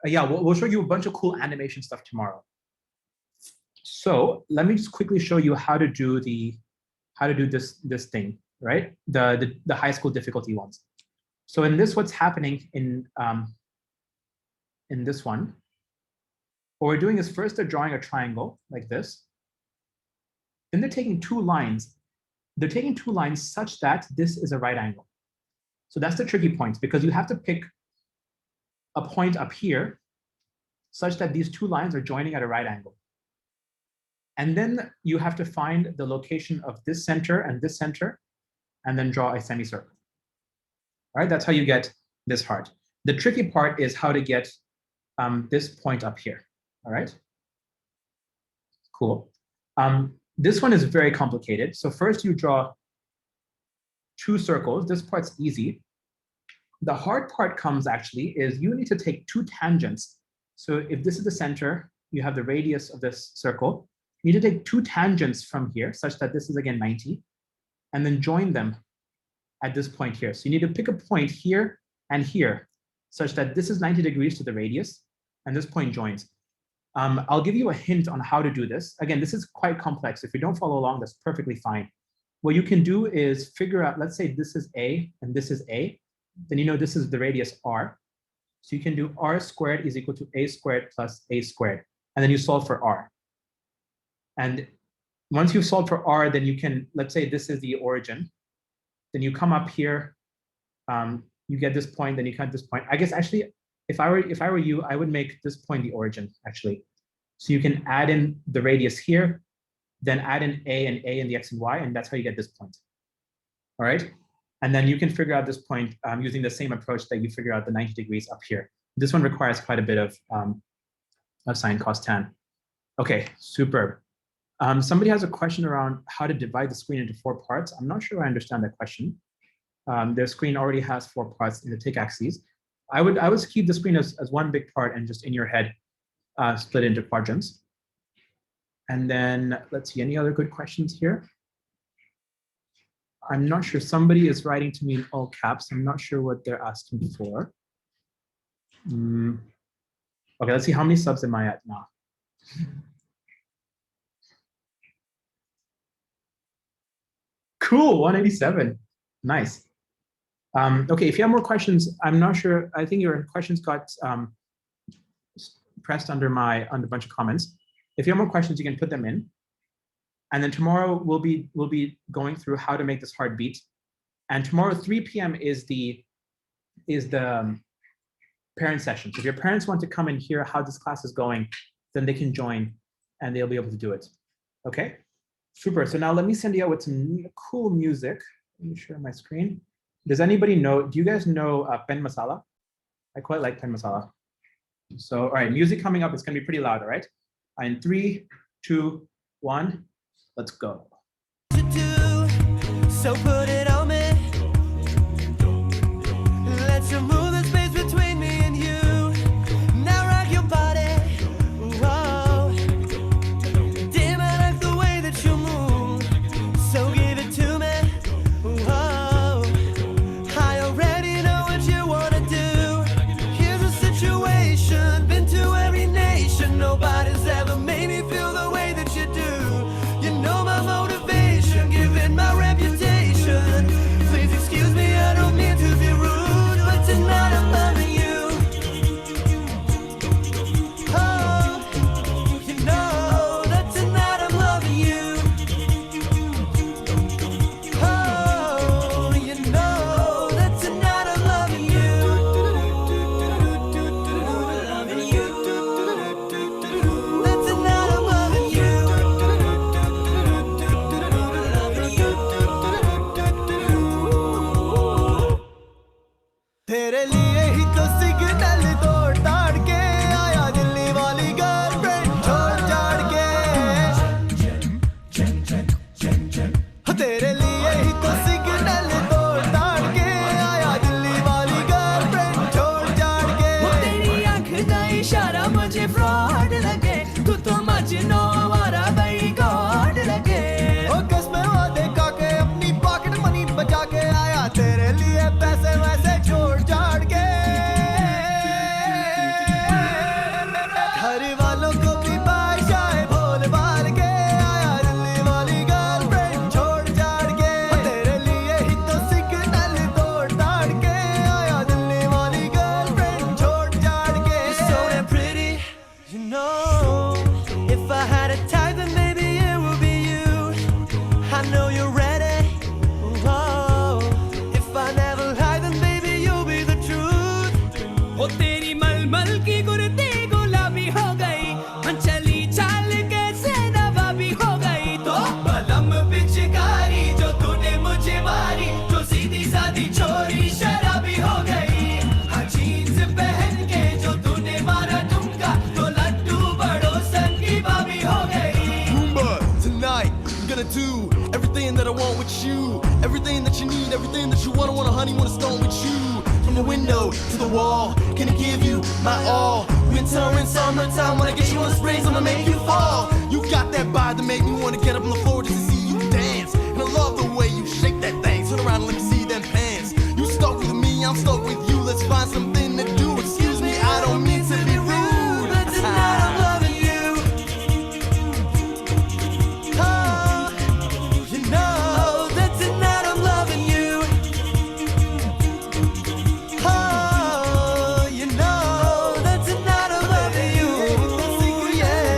Speaker 1: we'll show you a bunch of cool animation stuff tomorrow. So let me just quickly show you how to do this thing, right? The high school difficulty ones. So in this, what's happening in this one, what we're doing is first they're drawing a triangle like this. Then they're taking two lines. They're taking two lines such that this is a right angle. So that's the tricky point, because you have to pick a point up here such that these two lines are joining at a right angle. And then you have to find the location of this center, and then draw a semicircle. All right, that's how you get this heart. The tricky part is how to get this point up here. All right, cool. This one is very complicated. So first you draw two circles. This part's easy. The hard part comes actually is you need to take two tangents. So if this is the center, you have the radius of this circle. You need to take two tangents from here such that this is again 90, and then join them at this point here. So you need to pick a point here and here such that this is 90 degrees to the radius and this point joins. I'll give you a hint on how to do this. Again, this is quite complex. If you don't follow along, that's perfectly fine. What you can do is figure out, let's say this is A and this is A, then you know this is the radius R. So you can do R squared is equal to A squared plus A squared. and then you solve for r. And once you've solved for r, then you can, let's say this is the origin. Then you come up here, you get this point, then you come to this point. I guess actually, if I were you, I would make this point the origin, actually. So you can add in the radius here, then add in a in the x and y, and that's how you get this point. All right? And then you can figure out this point using the same approach that you figure out the 90 degrees up here. This one requires quite a bit of sine, cos, tan. Okay, superb. Somebody has a question around how to divide the screen into 4 parts. I'm not sure I understand that question. Their screen already has 4 parts in the tick axes. I would keep the screen as one big part and just in your head split into quadrants. And then let's see, any other good questions here? I'm not sure. Somebody is writing to me in all caps. I'm not sure what they're asking for. Okay, let's see, how many subs am I at now? Cool, 187. Nice. Okay, if you have more questions, I'm not sure. I think your questions got pressed under a bunch of comments. If you have more questions, you can put them in. And then tomorrow we'll be going through how to make this hard beat. And tomorrow 3 p.m. is the parent session. So if your parents want to come and hear how this class is going, then they can join and they'll be able to do it. Okay, super. So now let me send you out with some cool music. Let me share my screen. Does anybody know, do you guys know Pen Masala? I quite like Pen Masala. So, all right, music coming up. It's gonna be pretty loud, all right? In 3, 2, 1, let's go. So put it on me. Let's remove the space between me and you. Now rock your body. Whoa. Damn, I like the way that you move. So give it to me. Whoa. I already know what you wanna do. Here's a situation. Been to every nation. Nobody's ever made me feel the way that you do. You know my motivation, given my reputation. Please excuse me, I don't mean to be rude, but tonight I'm loving you. Oh, you know that tonight I'm loving you. Oh, you know that tonight I'm loving you. Loving you. That tonight I'm loving you. तेरे लिए ही तो signal तोड़ ताड़ के आया दिल्ली वाली girlfriend छोड़ छाड़ के तेरे लिए ही तो सिग्नल तोड़ ताड़ के आया दिल्ली वाली गर्लफ्रेंड छोड़ छाड़ के तेरी आंख का इशारा मुझे फ्रॉड लगे तू तो मजनू हमारा भाई गॉड लगे ओ कसमें वादे खाके अपनी पॉकेट मनी बचा के आया तेरे लिए पैसे वैसे छोड़ छाड़ के घर वालों को भी बादशाह बोल बाल के आया दिल्ली वाली गर्लफ्रेंड छोड़ छाड़ के तेरे लिए ही तो सिग्नल तोड़ ताड़ के आया दिल्ली वाली गर्लफ्रेंड छोड़ छाड़ के So damn pretty, you know. If I had a type, then maybe it would be you. I know you're ready. Whoa. If I never lie, then baby you'll be the truth. ओ तेरी मलमल की गुर्दी गुलाबी हो गई चली चाल कैसे नवाबी हो गई तो बलम पिचकारी जो तूने मुझे मारी जो सीधी सादी छोरी शराबी हो गई हाँ जीन्स पहन के जो तूने मारा ठुमका तो लड्डू बड़ो सन की बाबी हो गई Rumba, tonight I'm gonna do everything that I want with you. Everything that you need, everything that you want. I want a honey, want a stone with you. From the window to the wall, can I give you my all? Winter and summertime, when I get you on the springs, I'ma make you fall. You got that vibe that make me wanna get up on the floor just to see you dance. And I love the way you shake that thing. Turn around and let me see them pants. You stoked with me, I'm stoked with you. Let's find something to do. Excuse me, I don't mean to be rude. But tonight I'm loving you. Oh, you know that tonight I'm loving you. Oh, you know that tonight I'm loving you. Yeah.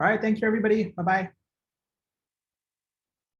Speaker 1: All right, thank you, everybody. Bye-bye.